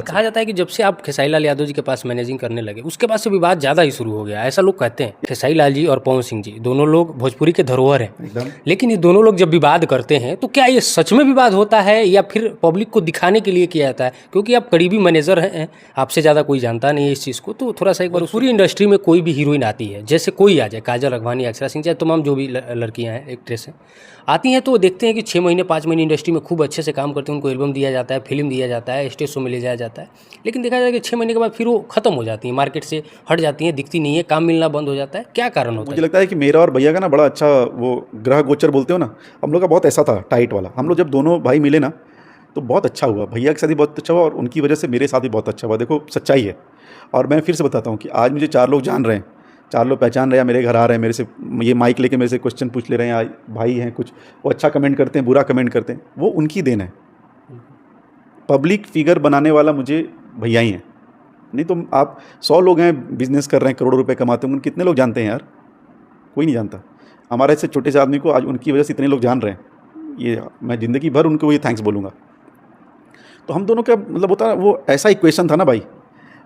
कहा जाता है कि जब से आप खेसारी लाल यादव जी के पास मैनेजिंग करने लगे उसके बाद से विवाद ज़्यादा ही शुरू हो गया, ऐसा लोग कहते हैं। खेसारी लाल जी और पवन सिंह जी दोनों लोग भोजपुरी के धरोहर हैं एकदम। लेकिन ये दोनों लोग जब विवाद करते हैं तो क्या ये सच में विवाद होता है या फिर पब्लिक को दिखाने के लिए किया जाता है? क्योंकि आप करीबी मैनेजर हैं, आपसे ज़्यादा कोई जानता नहीं है इस चीज़ को, तो थोड़ा सा एक बार पूरी इंडस्ट्री में कोई भी हीरोइन आती है, जैसे कोई आ जाए, काजल अगवानी, अक्षरा सिंह, चाहे तमाम जो भी लड़कियाँ हैं एक्ट्रेस हैं आती हैं, तो देखते हैं कि 6 महीने 5 महीने इंडस्ट्री में खूब अच्छे से काम करते हैं, उनको एल्बम दिया जाता है, फिल्म दिया जाता है, स्टेज शो में ले जाया जाता है, लेकिन देखा जाए कि 6 महीने के बाद फिर वो खत्म हो जाती हैं, मार्केट से हट जाती हैं, दिखती नहीं है, काम मिलना बंद हो जाता है। क्या कारण होता है? मुझे लगता है कि मेरा और भैया का ना बड़ा अच्छा वो ग्रह गोचर बोलते हो ना, हम लोग का बहुत ऐसा था टाइट वाला। हम लोग जब दोनों भाई मिले ना तो बहुत अच्छा हुआ, भैया के साथ भी बहुत अच्छा हुआ और उनकी वजह से मेरे साथ भी बहुत अच्छा हुआ। देखो सच्चाई है। और मैं फिर से बताता हूँ कि आज मुझे 4 लोग जान रहे हैं, 4 लोग पहचान रहे हैं, मेरे घर आ रहे हैं, मेरे से ये माइक लेके मेरे से क्वेश्चन पूछ ले रहे हैं, भाई हैं कुछ, वो अच्छा कमेंट करते हैं, बुरा कमेंट करते हैं, वो उनकी देन है। पब्लिक फिगर बनाने वाला मुझे भैया ही हैं, नहीं तो आप 100 लोग हैं बिजनेस कर रहे हैं, करोड़ों रुपए कमाते होंगे, कितने लोग जानते हैं यार? कोई नहीं जानता। हमारे ऐसे छोटे से आदमी को आज उनकी वजह से इतने लोग जान रहे हैं, ये मैं ज़िंदगी भर उनको ये थैंक्स बोलूँगा। तो हम दोनों का मतलब होता है वो ऐसा इक्वेशन था ना भाई,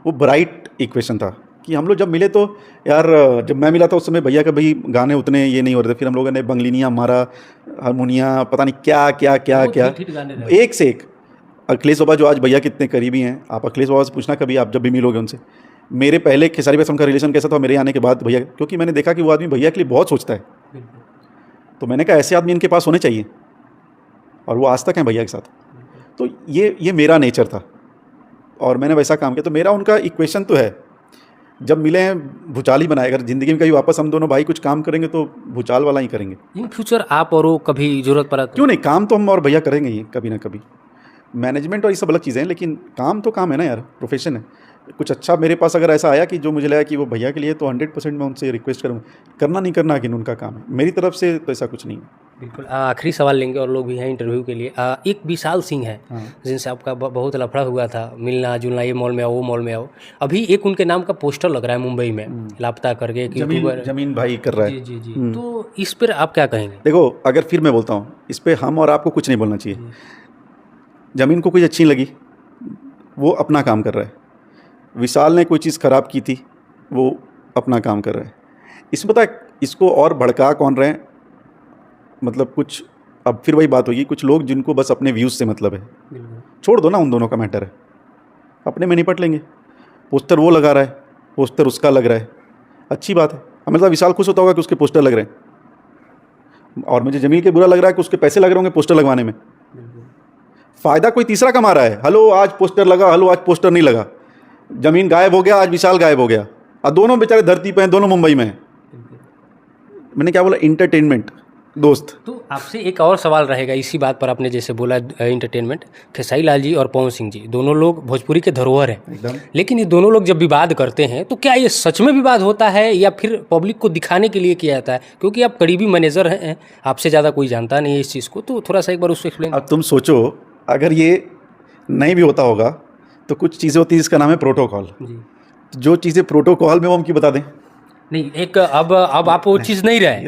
वो ब्राइट इक्वेशन था कि हम लोग जब मिले तो यार, जब मैं मिला था उस समय भैया का भाई गाने उतने ये नहीं हो रहे थे, फिर हम लोगों ने बंगलिनिया मारा, हारमोनिया, पता नहीं क्या क्या क्या क्या, एक से एक। अखिलेश बाबा जो आज भैया कितने करीबी हैं, आप अखिलेश बाबा से पूछना कभी, आप जब भी मिलोगे उनसे। मेरे पहले खेसारी भाई से उनका रिलेशन कैसा था मेरे आने के बाद भैया, क्योंकि मैंने देखा कि वो आदमी भैया के लिए बहुत सोचता है, तो मैंने कहा ऐसे आदमी इनके पास होने चाहिए, और वो आज तक हैं भैया के साथ। तो ये मेरा नेचर था और मैंने वैसा काम किया, तो मेरा उनका इक्वेशन तो है। जब मिले हैं भूचाल ही बनाए, अगर ज़िंदगी में कभी वापस हम दोनों भाई कुछ काम करेंगे तो भूचाल वाला ही करेंगे। इन फ्यूचर आप और वो कभी जरूरत पड़ा तो? क्यों नहीं, काम तो हम और भैया करेंगे ही कभी ना कभी। मैनेजमेंट और ये सब अलग चीज़ें हैं, लेकिन काम तो काम है ना यार, प्रोफेशन है। कुछ अच्छा मेरे पास अगर ऐसा आया कि जो मुझे लगा कि वो भैया के लिए, तो 100% मैं उनसे रिक्वेस्ट करूँगा। करना नहीं करना कि उनका काम है, मेरी तरफ से तो ऐसा कुछ नहीं है। बिल्कुल। आखिरी सवाल लेंगे और लोग भी हैं इंटरव्यू के लिए। एक विशाल सिंह है जिनसे आपका बहुत लफड़ा हुआ था, मिलना जुलना, ये मॉल में आओ वो मॉल में आओ। अभी एक उनके नाम का पोस्टर लग रहा है मुंबई में, लापता करके, एक यूट्यूबर जमीन भाई कर रहा है। जी जी जी। तो इस पर आप क्या कहेंगे? देखो, अगर फिर मैं बोलता हूँ इस पर, हम और आपको कुछ नहीं बोलना चाहिए। जमीन को कोई अच्छी लगी, वो अपना काम कर रहा है। विशाल ने कोई चीज़ ख़राब की थी, वो अपना काम कर रहा है। इसमें पता है इसको और भड़का कौन रहे हैं, मतलब कुछ, अब फिर वही बात होगी, कुछ लोग जिनको बस अपने व्यूज़ से मतलब है, छोड़ दो ना, उन दोनों का मैटर है, अपने में निपट लेंगे। पोस्टर वो लगा रहा है, पोस्टर उसका लग रहा है, अच्छी बात है। मतलब विशाल खुश होता होगा कि उसके पोस्टर लग रहे हैं, और मुझे जमीन के बुरा लग रहा है कि उसके पैसे लग रहे होंगे पोस्टर लगवाने में। फ़ायदा कोई तीसरा कमा रहा है। हलो आज पोस्टर लगा, हलो आज पोस्टर नहीं लगा, जमीन गायब हो गया, आज विशाल गायब हो गया, और दोनों बेचारे धरती पे हैं, दोनों मुंबई में हैं। मैंने क्या बोला, इंटरटेनमेंट दोस्त। तो आपसे एक और सवाल रहेगा इसी बात पर, आपने जैसे बोला इंटरटेनमेंट, खेसारी लाल जी और पवन सिंह जी दोनों लोग भोजपुरी के धरोहर हैं एकदम। लेकिन ये दोनों लोग जब विवाद करते हैं तो क्या ये सच में विवाद होता है या फिर पब्लिक को दिखाने के लिए किया जाता है? क्योंकि आप करीबी मैनेजर हैं, आपसे ज़्यादा कोई जानता नहीं है इस चीज़ को, तो थोड़ा सा एक बार उसको एक्सप्लेन। अब तुम सोचो, अगर ये नहीं भी होता होगा तो कुछ चीज़ें होती हैं, इसका नाम है प्रोटोकॉल। जो चीज़ें प्रोटोकॉल में वो हम क्यों बता दें? नहीं, एक अब आप वो चीज़ नहीं रहे,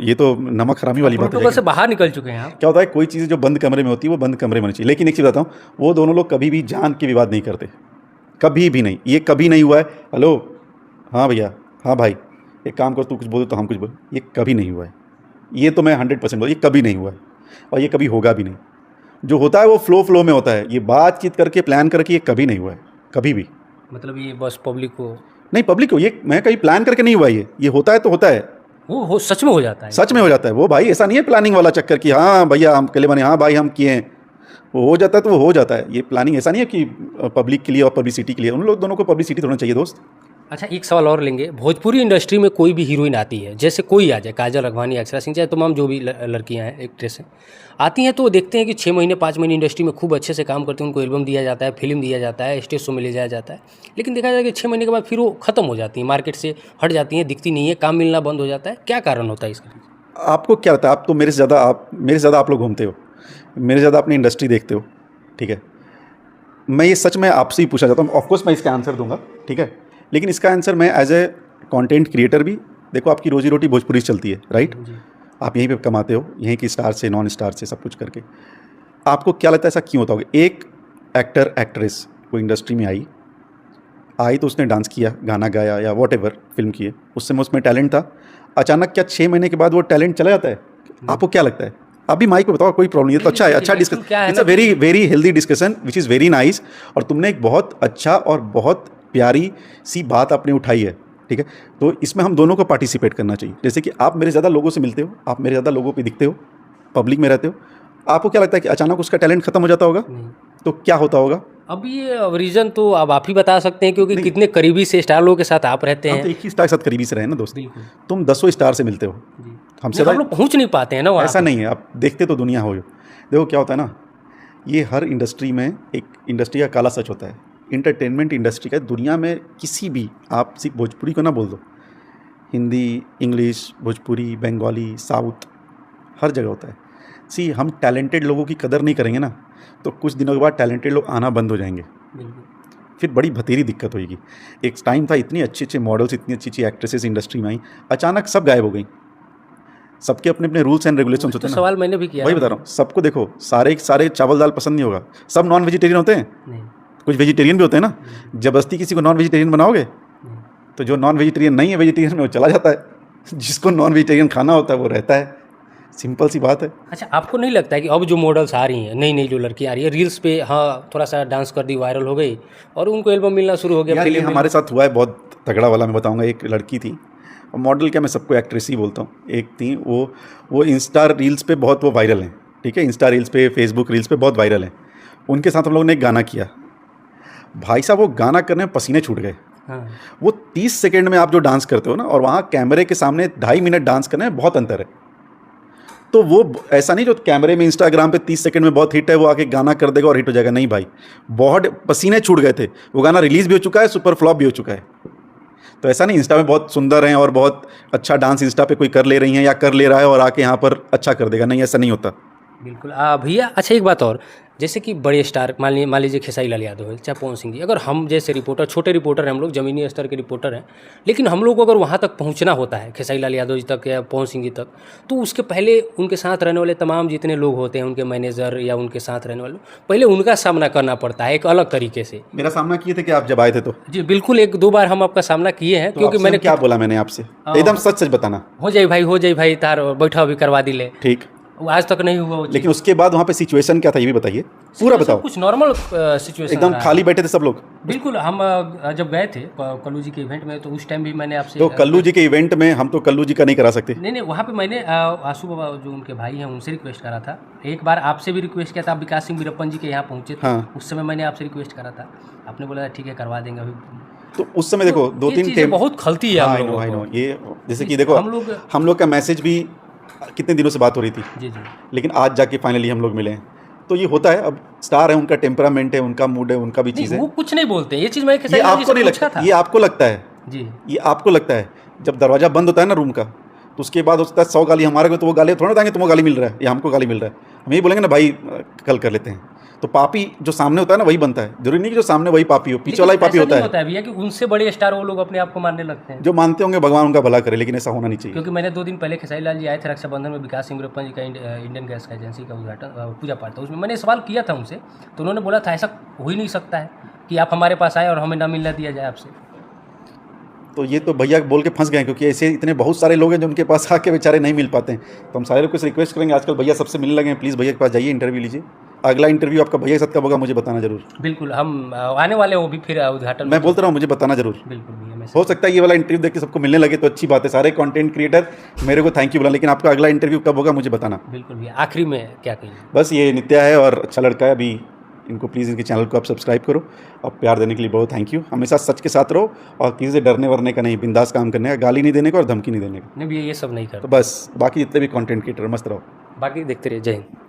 ये तो नमक हरामी वाली बात है। प्रोटोकॉल से बाहर निकल चुके हैं आप। क्या होता है, कोई चीज़ें जो बंद कमरे में होती है वो बंद कमरे में होनी चाहिए। लेकिन एक चीज़ बताता हूँ, वो दोनों लोग कभी भी जान के विवाद नहीं करते, कभी भी नहीं। ये कभी नहीं हुआ है, हेलो हाँ भैया, हाँ भाई, एक काम कर, तू कुछ बोल तो हम कुछ बोल, ये कभी नहीं हुआ है। ये तो मैं 100% बोल, ये कभी नहीं हुआ है और ये कभी होगा भी नहीं। जो होता है वो फ्लो में होता है, ये बातचीत करके प्लान करके ये कभी नहीं हुआ है, कभी भी। मतलब ये बस पब्लिक को नहीं, पब्लिक को, ये मैं कहीं प्लान करके नहीं हुआ, ये होता है तो होता है, वो सच में हो जाता है, सच में हो जाता है वो भाई। ऐसा नहीं है प्लानिंग वाला चक्कर कि हाँ भैया हम अकेले बने, हाँ भाई हम किए हैं, वो हो जाता है तो वो हो जाता है। ये प्लानिंग ऐसा नहीं है कि पब्लिक के लिए और पब्लिसिटी के लिए, उन लोग दोनों को पब्लिसिटी होना चाहिए दोस्त। अच्छा, एक सवाल और लेंगे। भोजपुरी इंडस्ट्री में कोई भी हीरोइन आती है, जैसे कोई आ जाए, काजल अगवानी, अक्षरा सिंह, चाहे तमाम जो भी लड़कियां हैं एक्ट्रेस हैं आती हैं, तो देखते हैं कि 6 महीने 5 महीने इंडस्ट्री में खूब अच्छे से काम करते हैं, उनको एल्बम दिया जाता है, फिल्म दिया जाता है, स्टेज शो में ले जाया जाता है, लेकिन देखा जाए कि 6 महीने के बाद फिर वो खत्म हो जाती हैं, मार्केट से हट जाती हैं, दिखती नहीं है, काम मिलना बंद हो जाता है। क्या कारण होता है इसका? आपको क्या लगता है? आप तो मेरे से ज़्यादा आप लोग घूमते हो, मेरे ज़्यादा अपनी इंडस्ट्री देखते हो, ठीक है। मैं ये सच में आपसे ही पूछा जाता हूँ, ऑफकोर्स मैं इसका आंसर दूंगा, ठीक है, लेकिन इसका आंसर मैं एज ए कंटेंट क्रिएटर भी, देखो आपकी रोजी रोटी भोजपुरी से चलती है, राइट? आप यहीं पे कमाते हो, यहीं की स्टार से, नॉन स्टार से, सब कुछ करके। आपको क्या लगता है ऐसा क्यों होता होगा? एक एक्टर एक्ट्रेस वो इंडस्ट्री में आई तो उसने डांस किया, गाना गाया या वॉटेवर फिल्म किए, उस समय उसमें टैलेंट था। अचानक क्या 6 महीने के बाद वो टैलेंट चला जाता है? आपको क्या लगता है? आप भी माइक पे बताओ, कोई प्रॉब्लम नहीं है तो अच्छा है, अच्छा discuss, it's a very very healthy discussion which is very nice. और तुमने एक बहुत अच्छा और बहुत प्यारी सी बात आपने उठाई है, ठीक है। तो इसमें हम दोनों को पार्टिसिपेट करना चाहिए। जैसे कि आप मेरे ज़्यादा लोगों से मिलते हो, आप मेरे ज़्यादा लोगों पे दिखते हो, पब्लिक में रहते हो, आपको क्या लगता है कि अचानक उसका टैलेंट खत्म हो जाता होगा? तो क्या होता होगा? अब ये रीज़न तो अब आप ही बता सकते हैं, क्योंकि कितने करीबी से स्टार लोगों के साथ आप रहते हम हैं। तो एक ही स्टार के साथ करीबी से रहे ना दोस्त। बिल्कुल। तुम 10 स्टार से मिलते हो, हमसे हम लोग पहुंच नहीं पाते हैं ना वहाँ ऐसा पे। नहीं है, आप देखते तो दुनिया हो। देखो क्या होता है ना, ये हर इंडस्ट्री में एक इंडस्ट्री का काला सच होता है। इंटरटेनमेंट इंडस्ट्री का दुनिया में किसी भी, आप सिर्फ भोजपुरी को ना बोल दो, हिंदी, इंग्लिश, भोजपुरी, बंगाली, साउथ, हर जगह होता है। सी हम टैलेंटेड लोगों की कदर नहीं करेंगे ना, तो कुछ दिनों के बाद टैलेंटेड लोग आना बंद हो जाएंगे, फिर बड़ी भतेरी दिक्कत होगी। एक टाइम था, इतनी अच्छे अच्छे मॉडल्स, इतनी अच्छी अच्छी एक्ट्रेसेस इंडस्ट्री में आई, अचानक सब गायब हो गई। सबके अपने अपने रूल्स एंड रेगुलेशंस होते तो हैं ना। सवाल मैंने भी किया, वही बता रहा हूँ, सबको देखो, सारे चावल दाल पसंद नहीं होगा, सब नॉन वेजिटेरियन होते हैं, नहीं। कुछ वेजिटेरियन भी होते हैं ना। जबरदस्ती किसी को नॉन वेजिटेरियन बनाओगे तो जो नॉन वेजिटेरियन नहीं है वेजिटेरियन में वो चला जाता है, जिसको नॉन वेजिटेरियन खाना होता है वो रहता है। सिंपल सी बात है। अच्छा, आपको नहीं लगता है कि अब जो मॉडल्स आ रही हैं, नई नई जो लड़की आ रही है, रील्स पे हाँ थोड़ा सा डांस कर दी, वायरल हो गई और उनको एल्बम मिलना शुरू हो गया? यार ये हमारे साथ हुआ है, बहुत तगड़ा वाला मैं बताऊंगा। एक लड़की थी, और मॉडल क्या, मैं सबको एक्ट्रेस ही बोलता हूँ। एक थी वो इंस्टा रील्स पे बहुत वो वायरल हैं, ठीक है, इंस्टा रील्स पे, फेसबुक रील्स पे बहुत वायरल हैं। उनके साथ हम लोगों ने एक गाना किया। भाई साहब वो गाना करने में पसीने छूट गए। हाँ। वो 30 सेकेंड में आप जो डांस करते हो ना, और वहाँ कैमरे के सामने 2.5 मिनट डांस करने में बहुत अंतर है। तो वो ऐसा नहीं जो कैमरे में इंस्टाग्राम पे 30 सेकंड में बहुत हिट है वो आके गाना कर देगा और हिट हो जाएगा, नहीं भाई, बहुत पसीने छूट गए थे। वो गाना रिलीज़ भी हो चुका है, सुपर फ्लॉप भी हो चुका है। तो ऐसा नहीं इंस्टा में बहुत सुंदर हैं और बहुत अच्छा डांस इंस्टा पे कोई कर ले रही हैं या कर ले रहा है और आके यहाँ पर अच्छा कर देगा, नहीं, ऐसा नहीं होता। बिल्कुल। भैया अच्छा एक बात और, जैसे कि बड़े स्टार मान लीजिए खेसारी लाल यादव है, चाहे पवन सिंह जी, अगर हम जैसे रिपोर्टर, छोटे रिपोर्टर हैं हम लोग, ज़मीनी स्तर के रिपोर्टर हैं, लेकिन हम लोग को अगर वहाँ तक पहुँचना होता है, खेसारी लाल यादव जी तक या पवन सिंह जी तक, तो उसके पहले उनके साथ रहने वाले तमाम जितने लोग होते हैं, उनके मैनेजर या उनके साथ रहने वाले, पहले उनका सामना करना पड़ता है एक अलग तरीके से। मेरा सामना किए थे कि आप जब आए थे तो? जी बिल्कुल, 1-2 बार हम आपका सामना किए हैं। तो क्योंकि मैंने क्या बोला मैंने आपसे? एकदम सच सच बताना। हो जाए भाई तार बैठा अभी करवा दी ले, ठीक, वो आज तक नहीं हुआ। लेकिन उसके बाद वहाँ पे सिचुएशन क्या था ये भी बताइए, पूरा बताओ। कुछ नॉर्मल सिचुएशन, एकदम खाली बैठे थे सब लोग? बिल्कुल। हम जब गए थे कल्लू जी के इवेंट में, तो उस टाइम भी मैंने आपसे, तो कल्लू जी के इवेंट में हम तो कल्लू जी का नहीं करा सकते। नहीं, वहाँ पे मैंने आशू बाबा जो उनके भाई हैं उनसे रिक्वेस्ट करा था। एक बार आपसे भी रिक्वेस्ट किया था, आप विकास सिंह वीरप्पन जी के यहाँ पहुँचे थे। हाँ। उस समय मैंने आपसे रिक्वेस्ट करा था, आपने बोला ठीक है करवा देंगे अभी। तो उस समय देखो 2-3 चीज़ें बहुत खलती है हम लोगों को। ये जैसे कि देखो हम लोग का मैसेज भी कितने दिनों से बात हो रही थी, जी, लेकिन आज जाके फाइनली हम लोग मिले हैं। तो ये होता है, अब स्टार है, उनका टेम्परामेंट है, उनका मूड है, उनका भी चीज़ है। वो कुछ नहीं बोलते, ये चीज़ मैं ये आपको नहीं लगता, ये आपको लगता है जी, ये आपको लगता है। जब दरवाजा बंद होता है ना रूम का, तो उसके बाद होता है 100 गाली हमारे को, तो वो गाली थोड़ा बताएंगे तुमको गाली मिल रहा है या हमको गाली मिल रहा है। हम यही बोलेंगे ना भाई कल कर लेते हैं। तो पापी जो सामने होता है ना वही बनता है, जरूरी नहीं कि जो सामने वही पापी हो, पीछे वाला ही पापी होता है भैया कि उनसे बड़े स्टार वो लोग अपने आप को मानने लगते हैं। जो मानते होंगे भगवान उनका भला करे, लेकिन ऐसा होना नहीं चाहिए। क्योंकि मैंने 2 दिन पहले खेसारी लाल जी आए थे रक्षाबंधन में, विकास सिंह वीरप्पन जी का इंडियन गैस का एजेंसी का उद्घाटन पूजा पाठ था, उसमें मैंने सवाल किया था उनसे, तो उन्होंने बोला था ऐसा हो ही नहीं सकता है कि आप हमारे पास आए और हमें ना मिलना दिया जाए आपसे। तो ये तो भैया बोल के फंस गए, क्योंकि ऐसे इतने बहुत सारे लोग हैं जो उनके पास आके बेचारे नहीं मिल पाते हैं। तो हम सारे लोग से रिक्वेस्ट करेंगे, आजकल भैया सबसे मिलने लगे हैं, प्लीज़ भैया के पास जाइए, इंटरव्यू लीजिए। अगला इंटरव्यू आपका भैया के साथ कब होगा मुझे बताना जरूर। बिल्कुल, हम आने वाले वो भी फिर उद्घाटन, मैं बोलता रहा हूँ, मुझे बताना जरूर। बिल्कुल भैया, हो सकता है ये वाला इंटरव्यू देख के सबको मिलने लगे तो अच्छी बात है, सारे कंटेंट क्रिएटर मेरे को थैंक यू बोला, लेकिन आपका अगला इंटरव्यू कब होगा मुझे बताना। बिल्कुल भैया। आखिरी में क्या कहिए? बस ये नित्या है और अच्छा लड़का है, अभी इनको प्लीज़ इनके चैनल को आप सब्सक्राइब करो, और प्यार देने के लिए बहुत थैंक यू। हमेशा सच के साथ रहो और किसी से डरने वरने का नहीं, बिंदास काम करने का, गाली नहीं देने का और धमकी नहीं देने का। नहीं भैया ये सब नहीं तो करते। बस बाकी जितने भी कंटेंट क्रिएटर मस्त रहो। बाकी देखते रहिए। जय हिंद।